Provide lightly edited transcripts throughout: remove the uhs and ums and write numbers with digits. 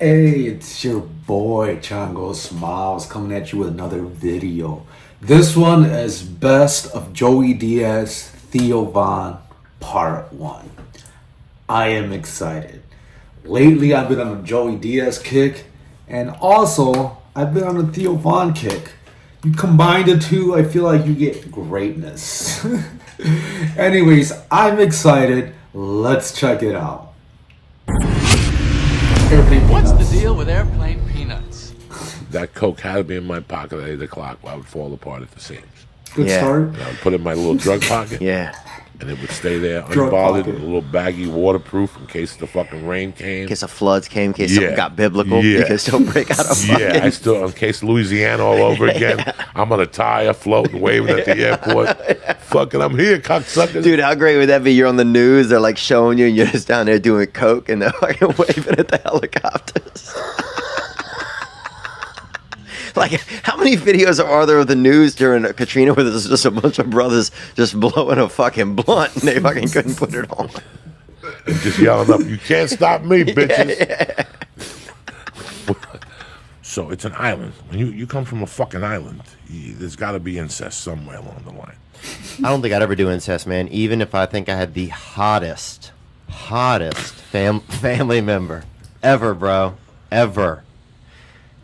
Hey, it's your boy Chango Smiles coming at you with another video. This one is Best of Joey Diaz Theo Part 1. I am excited. Lately I've been on a Joey Diaz kick, and also I've been on a Theo Von kick. You combine the two, I feel like you get greatness. Anyways, I'm excited. Let's check it out. What's the deal with airplane peanuts? That Coke had to be in my pocket at 8 o'clock. I would fall apart at the seams. Good start. And I would put it in my little drug pocket. Yeah. And it would stay there Drug unbothered, pocket. a little baggy, waterproof in case the fucking rain came. In case the floods came, in case something got biblical, Yeah. you can still break out of fucking... Yeah, I still, in case Louisiana all over again, I'm on a tire floating, waving at the airport. Fucking, I'm here, cocksuckers. Dude, how great would that be? You're on the news, they're like showing you, and you're just down there doing coke, and they're fucking waving at the helicopters. Like, how many videos are there of the news during Katrina where there's just a bunch of brothers just blowing a fucking blunt and they fucking couldn't put it on? And just yelling up, you can't stop me, bitches. Yeah. So it's an island. When you come from a fucking island, there's got to be incest somewhere along the line. I don't think I'd ever do incest, man. Even if I think I had the hottest family member ever, bro, ever.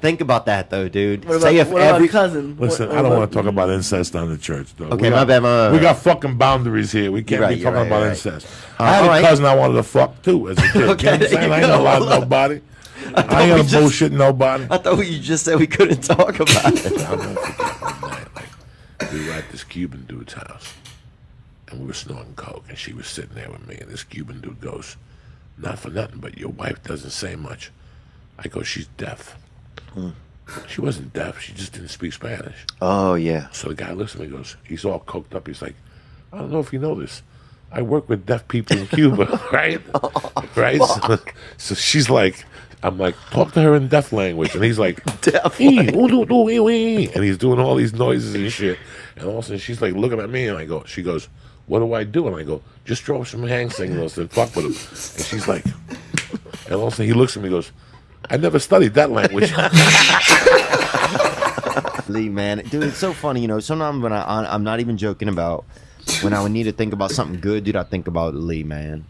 Think about that, though, dude. What about cousin? Listen, I don't want to talk about incest on the church, though. Okay, my bad. We got fucking boundaries here. We can't be talking about incest. I had a cousin I wanted to fuck, too, as a kid. Okay, You know what I'm saying? I ain't gonna lie to nobody. I ain't gonna bullshit nobody. I thought you just said we couldn't talk about it. I'll never forget one night. Like, we were at this Cuban dude's house, and we were snorting coke, and she was sitting there with me, and this Cuban dude goes, "Not for nothing, but your wife doesn't say much." I go, "She's deaf." She wasn't deaf. She just didn't speak Spanish. Oh, yeah. So the guy looks at me and goes, he's all coked up. He's like, "I don't know if you know this. I work with deaf people in Cuba," right? Right? So she's like, I'm like, "Talk to her in deaf language." And he's like, Deaf and he's doing all these noises and shit. And all of a sudden she's like looking at me and she goes, "What do I do?" And I go, "Just throw some hand signals and fuck with him." And she's like, and all of a sudden he looks at me and goes, "I never studied that language." Lee, man, dude, it's so funny. You know, sometimes when I'm not even joking about when I would need to think about something good, dude, I think about Lee, man.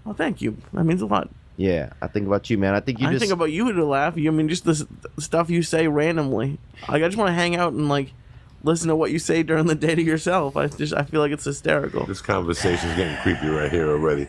Oh, thank you. That means a lot. Yeah, I think about you, man. I think I think about you to laugh. I mean, just the stuff you say randomly. Like, I just want to hang out and like listen to what you say during the day to yourself. I feel like it's hysterical. This conversation's getting creepy right here already.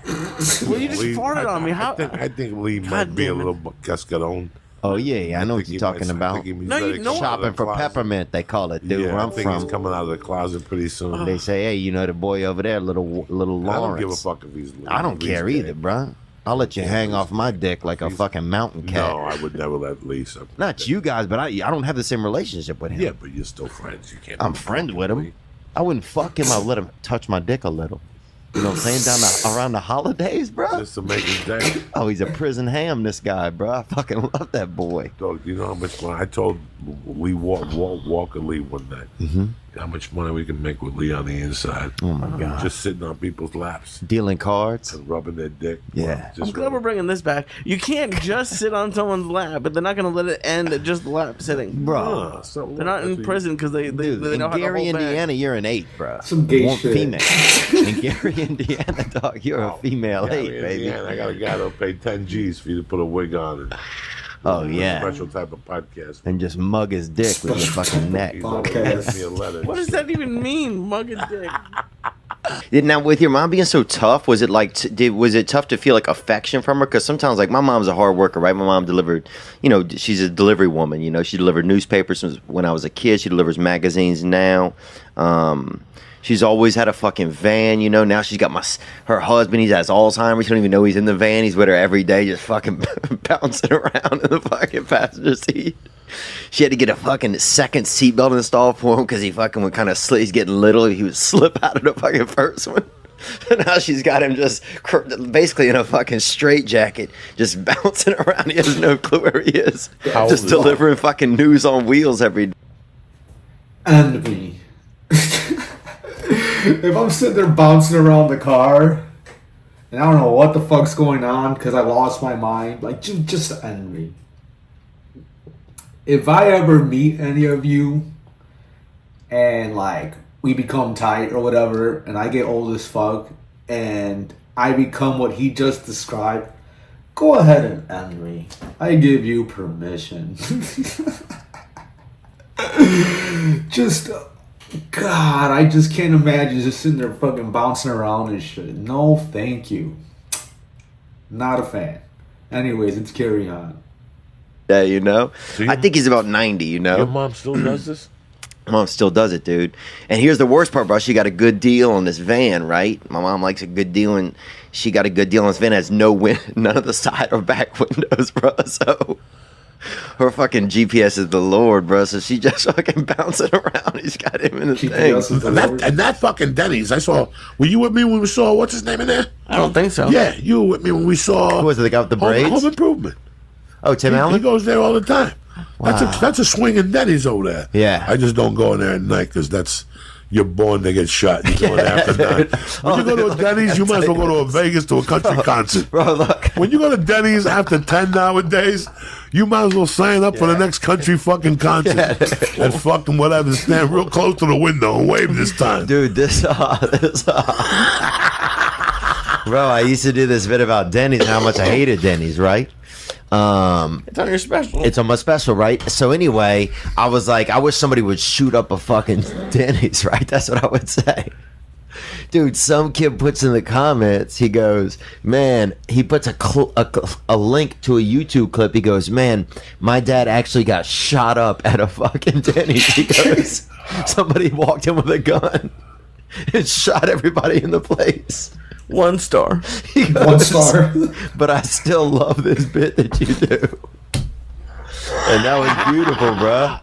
Well, you just farted on me. How? I think Lee might be a little cascaron. Oh yeah, I know what you're talking about. Shopping for peppermint, they call it, dude. Yeah, where I'm I think from, he's coming out of the closet pretty soon. they say, "Hey, you know the boy over there, little Lawrence." I don't give a fuck if he's. I don't care either, bro. I'll let you hang off my dick like a fucking mountain cat. No, I would never let Lee. Not you guys, but I don't have the same relationship with him. Yeah, but you're still friends. You can't. I'm friends with him. I wouldn't fuck him. I'd let him touch my dick a little. You know what I'm saying? Around the holidays, bro. Just to make his day. Oh, he's a prison ham, this guy, bro. I fucking love that boy. Dog, you know how much money I told Lee Walker Lee one night. Mm-hmm. How much money we can make with Lee on the inside. Oh my god. Just sitting on people's laps Dealing cards. and rubbing their dick. Yeah. I'm glad we're bringing this back. You can't just sit on someone's lap, but they're not going to let it end at just lap sitting. Bro. They're not in prison because they Dude, know in how to Gary, hold back. Indiana, you're an 8, bro. Some gay One shit. female. In Gary, Indiana, dog, you're a female 8, baby. I got a guy that'll pay 10 G's for you to put a wig on and Oh do a yeah. special type of podcast. And just mug his dick with your fucking neck. He's gonna Podcast. send me a letter. What does that even mean? Mug a dick. Now, with your mom being so tough, was it like was it tough to feel like affection from her? Because sometimes, like, my mom's a hard worker, right? My mom delivered, you know, she's a delivery woman. You know, she delivered newspapers when I was a kid. She delivers magazines now. She's always had a fucking van, you know. Now she's got her husband. He has Alzheimer's. She don't even know he's in the van. He's with her every day, just fucking bouncing around in the fucking passenger seat. She had to get a fucking second seatbelt installed for him because he fucking would kind of slip. He's getting little. He would slip out of the fucking first one. And now she's got him just basically in a fucking straitjacket, just bouncing around. He has no clue where he is. Just delivering fucking news on wheels every day. Envy. If I'm sitting there bouncing around the car and I don't know what the fuck's going on because I lost my mind. Like, just end me. If I ever meet any of you and like we become tight or whatever, and I get old as fuck and I become what he just described, go ahead and end me. I give you permission. Just, God, I just can't imagine just sitting there fucking bouncing around and shit. No, thank you. Not a fan. Anyways, let's carry on. Yeah, you know? So I think he's about 90, you know? Your mom still does this? Mom still does it, dude. And here's the worst part, bro. She got a good deal on this van, right? My mom likes a good deal, and she got a good deal on this van. It has none of the side or back windows, bro. So her fucking GPS is the Lord, bro. So she just fucking bouncing around. He's got him in the thing. GPS is the Lord. And that fucking Denny's, I saw. Were you with me when we saw, what's his name in there? I don't think so. Yeah, you were with me when we saw. Who was it, the guy with the braids? Home Improvement. Oh, Tim He Allen? goes there all the time. Wow. That's a swinging Denny's over there. Yeah. I just don't go in there at night because you're born to get shot. You're going after that. When you go to a Denny's, you might as well go to a Vegas to a country concert. Bro, look. When you go to Denny's after 10 nowadays, you might as well sign up for the next country fucking concert and fucking whatever. Stand real close to the window and wave this time. Dude, Bro, I used to do this bit about Denny's and how much I hated Denny's, right? It's on your special. It's on my special, right? So anyway, I was like, I wish somebody would shoot up a fucking Denny's, right? That's what I would say. Dude, some kid puts in the comments, he goes, man, he puts a link to a YouTube clip. He goes, man, my dad actually got shot up at a fucking Denny's. He goes, somebody walked in with a gun and shot everybody in the place. 1 star. He goes, 1 star. But I still love this bit that you do. And that was beautiful, bro.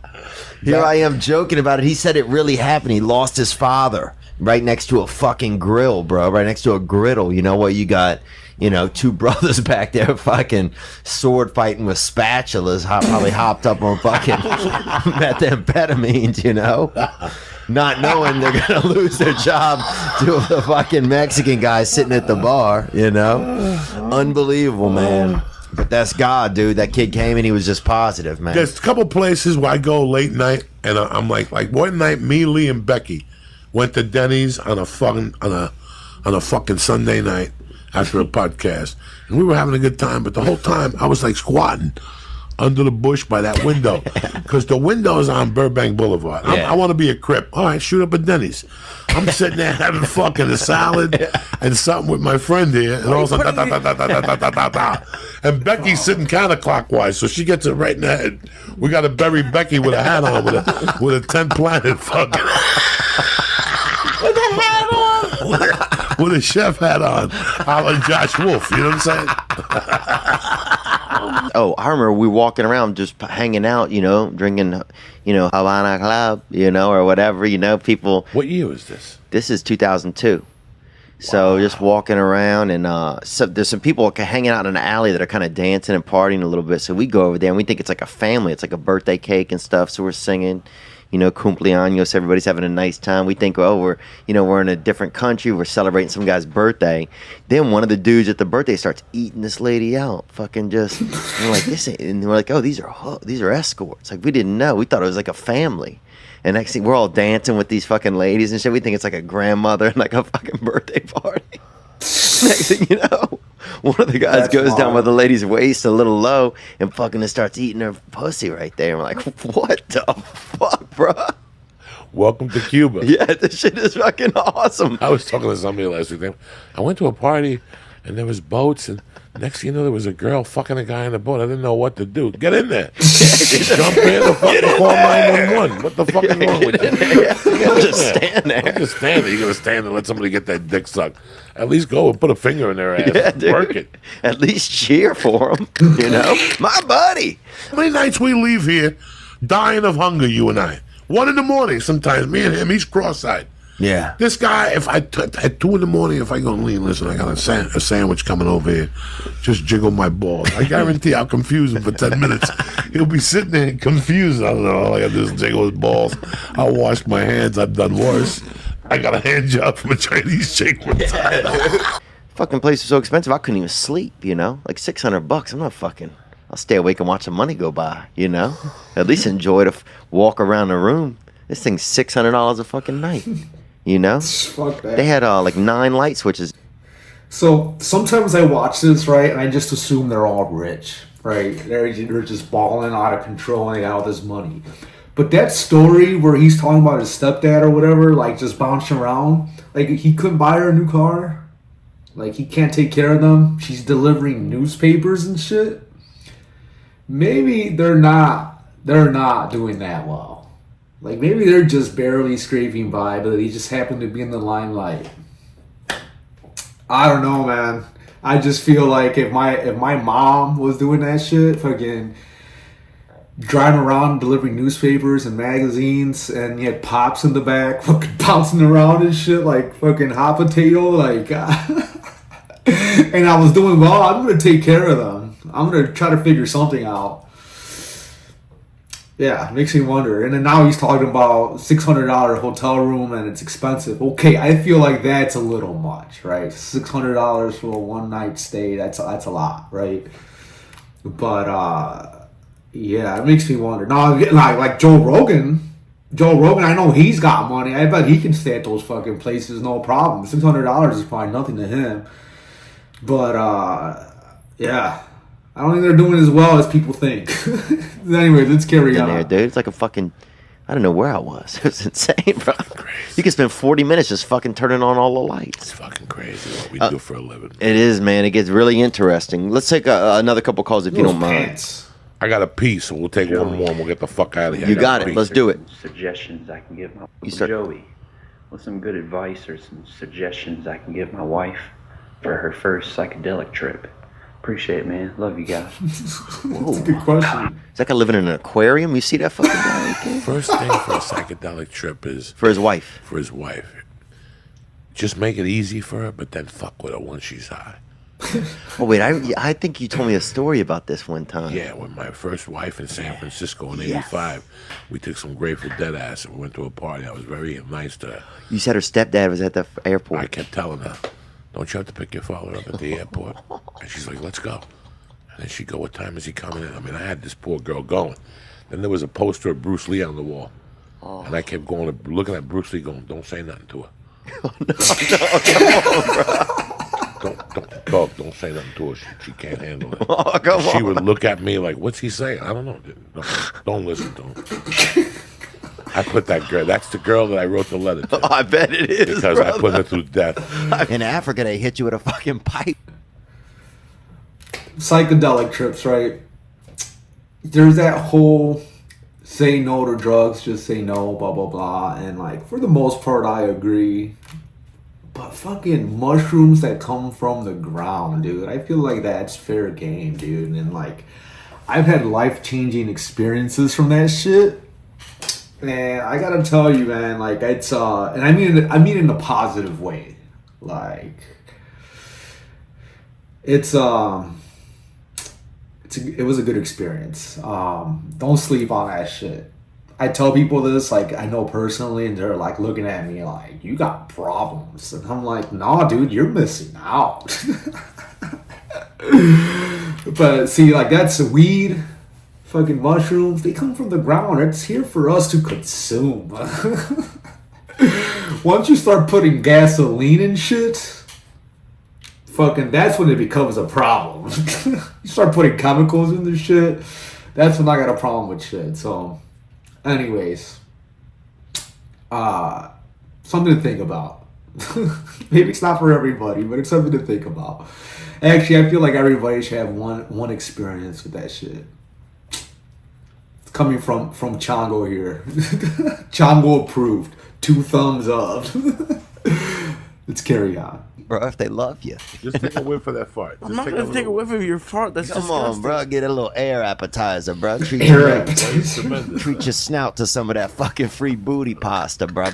Here I am joking about it. He said it really happened. He lost his father right next to a fucking grill, bro. Right next to a griddle. You know what? You got, 2 brothers back there fucking sword fighting with spatulas, probably hopped up on fucking methamphetamines, not knowing they're gonna lose their job to the fucking Mexican guy sitting at the bar, Unbelievable, man. But that's God, dude. That kid came and he was just positive, man. There's a couple places where I go late night, and I'm like one night, me, Lee, and Becky went to Denny's on a fucking Sunday night after a podcast, and we were having a good time. But the whole time I was like squatting under the bush by that window because the window is on Burbank Boulevard. I want to be a Crip. All right, shoot up at Denny's. I'm sitting there having fucking a salad and something with my friend here, and all of a sudden, and Becky's sitting counterclockwise, so she gets it right in the head. We got to bury Becky with a hat on, with a 10 planet fucking with a hat on, with a chef hat on, a la Josh Wolf. You know what I'm saying? Oh, I remember we walking around just hanging out, drinking, Havana Club, or whatever, people. What year was this? This is 2002. So just walking around, and so there's some people hanging out in an alley that are kind of dancing and partying a little bit. So we go over there and we think it's like a family. It's like a birthday cake and stuff. So we're singing, cumpleaños. Everybody's having a nice time. We think, oh, we're in a different country. We're celebrating some guy's birthday. Then one of the dudes at the birthday starts eating this lady out. Fucking just, and we're like, this ain't, and we're like, oh, these are escorts. Like, we didn't know. We thought it was like a family. And next thing, we're all dancing with these fucking ladies and shit. We think it's like a grandmother and like a fucking birthday party. Next thing you know, one of the guys goes down by the lady's waist a little low and fucking just starts eating her pussy right there. And we're like, what the fuck, bro? Welcome to Cuba. Yeah, this shit is fucking awesome. I was talking to somebody last week. I went to a party and there was boats, and next thing you know, there was a girl fucking a guy in the boat. I didn't know what to do. Get in there. Jump in and fucking call 911. What the fuck is wrong with you? Just stand there. Don't just stand there. You're going to stand and let somebody get that dick sucked. At least go and put a finger in their ass. Yeah, dude. Work it. At least cheer for him, My buddy. How many nights we leave here dying of hunger, you and I? 1 in the morning sometimes. Me and him, he's cross-eyed. Yeah. This guy, if at 2 in the morning, if I go and lean, listen, I got a sandwich coming over here. Just jiggle my balls. I guarantee I'll confuse him for 10 minutes. He'll be sitting there confused. I don't know. All I got to do is jiggle his balls. I'll wash my hands. I've done worse. I got a hand job from a Chinese chick one time. Fucking place was so expensive, I couldn't even sleep, you know? Like $600. I'm not fucking. I'll stay awake and watch the money go by, you know? At least enjoy the walk around the room. This thing's $600 a fucking night, you know? Fuck that. They had like 9 light switches. So sometimes I watch this, right, and I just assume they're all rich, right? They're just balling out of control and they got all this money. But that story where he's talking about his stepdad or whatever, like just bouncing around, like he couldn't buy her a new car, like he can't take care of them. She's delivering newspapers and shit. Maybe they're not doing that well. Like maybe they're just barely scraping by, but he just happened to be in the limelight. I don't know, man. I just feel like if my mom was doing that shit, fucking driving around delivering newspapers and magazines, and you had pops in the back, fucking bouncing around and shit like fucking hot potato, like, and I was doing well, I'm gonna take care of them. I'm gonna try to figure something out. Yeah, makes me wonder. And then now he's talking about $600 hotel room and it's expensive. Okay, I feel like that's a little much, right? $600 for a one night stay, that's a lot, right? But yeah, it makes me wonder. Now, like Joe Rogan, I know he's got money. I bet he can stay at those fucking places no problem. $600 is probably nothing to him. But yeah, I don't think they're doing as well as people think. Anyway, let's carry on. There, dude. It's like a fucking. I don't know where I was. It was insane, bro. You can spend 40 minutes just fucking turning on all the lights. It's fucking crazy what we do for a living. It is, man. It gets really interesting. Let's take another couple calls if you don't mind. Pants. I got a piece, so we'll take one more and we'll get the fuck out of here. You got it. Let's do it. Suggestions I can give my You start. Joey. What's some good advice or some suggestions I can give my wife for her first psychedelic trip? Appreciate it, man. Love you guys. That's a good question. Is that guy living in an aquarium? You see that fucking guy right there? First thing for a psychedelic trip is For his wife. for his wife. Just make it easy for her, but then fuck with her once she's high. Oh, wait. I think you told me a story about this one time. Yeah, with my first wife in San Francisco in '85, we took some Grateful Dead ass and we went to a party. I was very nice to her. You said her stepdad was at the airport. I kept telling her, don't you have to pick your father up at the airport? And she's like, let's go. And then she'd go, what time is he coming in? I mean, I had this poor girl going. Then there was a poster of Bruce Lee on the wall. And I kept going, looking at Bruce Lee going, don't say nothing to her. Don't say nothing to her. She can't handle it. Oh, come She on. would look at me like, what's he saying? I don't know. No, don't listen to him. I put that girl. That's the girl that I wrote the letter to. Oh, I bet it is, Because I put her through death. In Africa, they hit you with a fucking pipe. Psychedelic trips, right? There's that whole say no to drugs, just say no, blah, blah, blah. And, like, for the most part, I agree. But fucking mushrooms that come from the ground, dude, I feel like that's fair game, dude. And, like, I've had life-changing experiences from that shit. And I gotta tell you, man, like, it's, and I mean in a positive way. Like, it was a good experience. Don't sleep on that shit. I tell people this, like, I know personally, and they're like looking at me like, you got problems. And I'm like, nah, dude, you're missing out. But see, like, that's weed, fucking mushrooms, they come from the ground. It's here for us to consume. Once you start putting gasoline in shit, fucking, that's when it becomes a problem. You start putting chemicals in the shit, that's when I got a problem with shit. So, anyways, something to think about. Maybe it's not for everybody, but it's something to think about. Actually, I feel like everybody should have one experience with that shit. It's coming from Chongo here. Chongo approved. 2 thumbs up. Let's carry on. Bro, if they love you. Just take a whiff of that fart. I'm not gonna take a whiff of your fart. That's Come disgusting. on, bro. Get a little air appetizer, bro. Treat Air your, appetizer. treat your snout to some of that fucking free booty pasta, bro.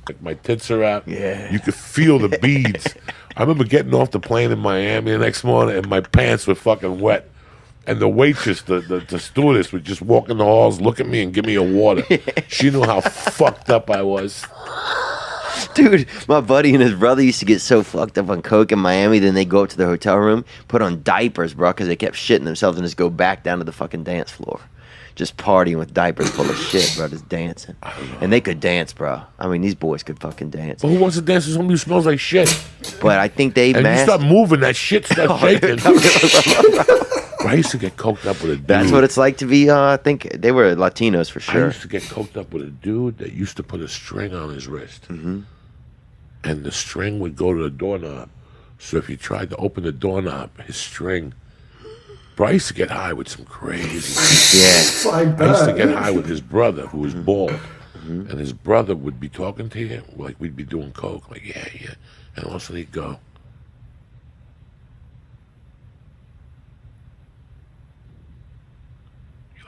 Like my tits are out. Yeah. You could feel the beads. I remember getting off the plane in Miami the next morning and my pants were fucking wet. And the waitress, the stewardess would just walk in the halls, look at me and give me a water. She knew how fucked up I was. Dude, my buddy and his brother used to get so fucked up on coke in Miami, then they go up to their hotel room, put on diapers, bro, because they kept shitting themselves and just go back down to the fucking dance floor. Just partying with diapers full of shit, bro, just dancing. And they could dance, bro. I mean, these boys could fucking dance. But who wants to dance with somebody who smells like shit? But I think they And you start moving, that shit starts shaking. I used to get coked up with a dude. That's what it's like to be, I think they were Latinos for I sure. used to get coked up with a dude that used to put a string on his wrist. Mm-hmm. And the string would go to the doorknob. So if you tried to open the doorknob, his string... Bro, I used to get high with some crazy shit. Yeah. I used to get high with his brother, who was bald. And his brother would be talking to you, like we'd be doing coke. Like, yeah. And all of a sudden he'd go...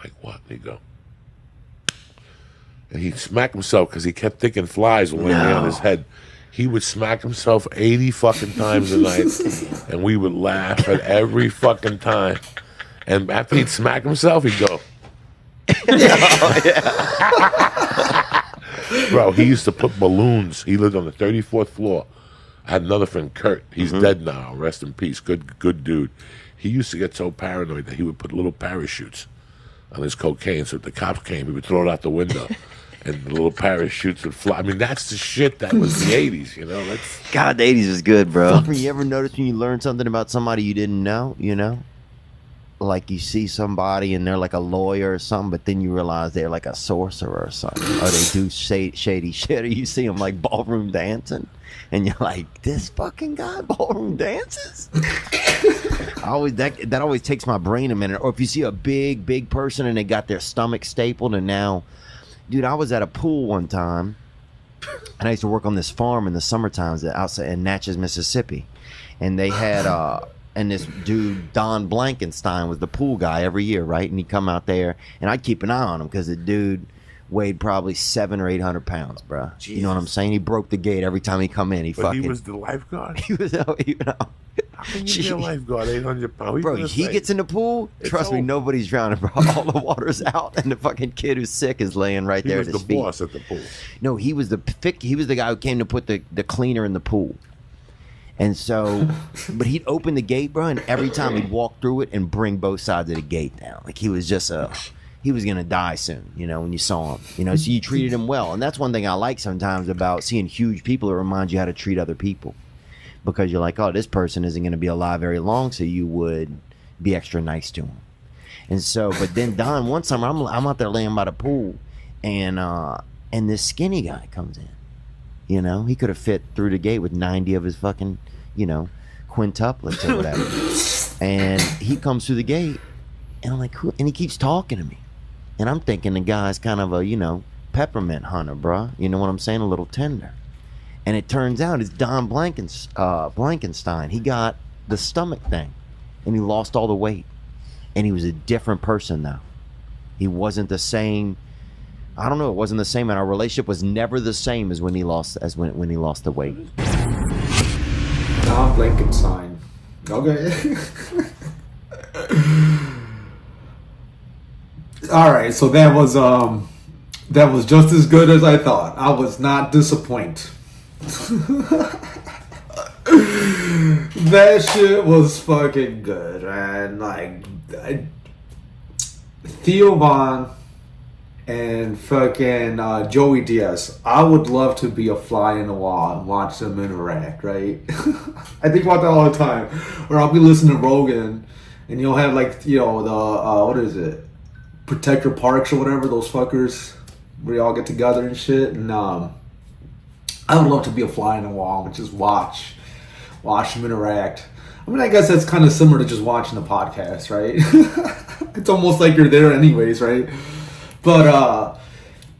Like, what? And he'd go. And he'd smack himself because he kept thinking flies were landing on his head. He would smack himself 80 fucking times a night, and we would laugh at every fucking time. And after he'd smack himself, he'd go. Bro, he used to put balloons. He lived on the 34th floor. I had another friend, Kurt. He's dead now. Rest in peace. Good dude. He used to get so paranoid that he would put little parachutes on his cocaine. So if the cops came, he would throw it out the window. And the little parachutes would fly. I mean, that's the shit that was the 80s, you know? God, the 80s was good, bro. You ever notice when you learn something about somebody you didn't know, you know? Like you see somebody and they're like a lawyer or something, but then you realize they're like a sorcerer or something. Or they do shady shit. Or you see them like ballroom dancing. And you're like, this fucking guy ballroom dances? That always takes my brain a minute. Or if you see a big person and they got their stomach stapled and now... Dude, I was at a pool one time, and I used to work on this farm in the summer times outside in Natchez, Mississippi. And they had, and this dude, Don Blankenstein, was the pool guy every year, right? And he'd come out there, and I'd keep an eye on him because the dude weighed probably 700 or 800 pounds, bro. Jesus. You know what I'm saying? He broke the gate every time he come in. But he was the lifeguard? He was, you know. How can you be a lifeguard, 800 pounds? Bro, he gets in the pool, trust me, nobody's drowning, bro. All the water's out, and the fucking kid who's sick is laying right there at his feet. He was the boss at the pool. No, he was the guy who came to put the cleaner in the pool. And so, but he'd open the gate, bro, and every time he'd walk through it and bring both sides of the gate down. Like he was just he was going to die soon, you know, when you saw him. You know, so you treated him well. And that's one thing I like sometimes about seeing huge people. It reminds you how to treat other people. Because you're like, oh, this person isn't going to be alive very long, so you would be extra nice to him. And so, but then Don, one summer, I'm out there laying by the pool, and this skinny guy comes in. You know, he could have fit through the gate with 90 of his fucking, you know, quintuplets or whatever. And he comes through the gate, and I'm like, who? And he keeps talking to me. And I'm thinking the guy's kind of a, you know, peppermint hunter, bro. You know what I'm saying? A little tender. And it turns out it's Don Blankenstein. He got the stomach thing, and he lost all the weight. And he was a different person now. He wasn't the same. I don't know. It wasn't the same, and our relationship was never the same as when he lost when he lost the weight. Don Blankenstein. Okay. All right. So that was just as good as I thought. I was not disappointed. That shit was fucking good, man. Like Theo Von and fucking Joey Diaz. I would love to be a fly in the wall and watch them interact, right? I think about that all the time. Or I'll be listening to Rogan, and you'll have like, you know, the what is it, Protector Parks or whatever, those fuckers where you all get together and shit. And I would love to be a fly in the wall and just watch them interact. I mean, I guess that's kind of similar to just watching the podcast, right? It's almost like you're there anyways, right? But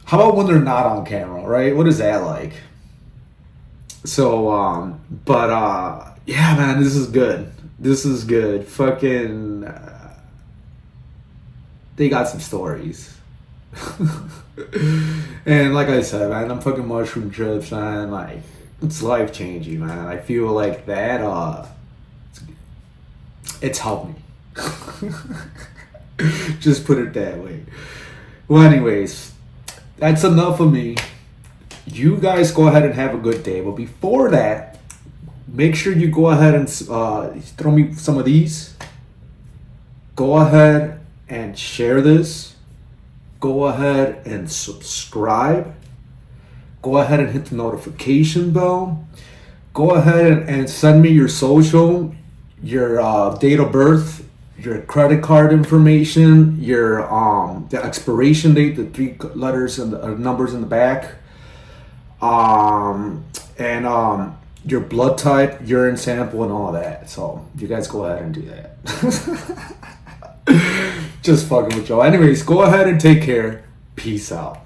how about when they're not on camera, right? What is that like? So, yeah, man, this is good. This is good. Fucking, they got some stories. And like I said, man, them fucking mushroom trips, man, like, it's life changing, man. I feel like that, it's helped me. Just put it that way. Well, anyways, that's enough of me. You guys go ahead and have a good day. But before that, make sure you go ahead and throw me some of these. Go ahead and share this. Go ahead and subscribe. Go ahead and hit the notification bell. Go ahead and send me your social, your date of birth, your credit card information, your the expiration date, the 3 letters and the numbers in the back, and your blood type, urine sample, and all that. So you guys go ahead and do that. Just fucking with y'all. Anyways, go ahead and take care. Peace out.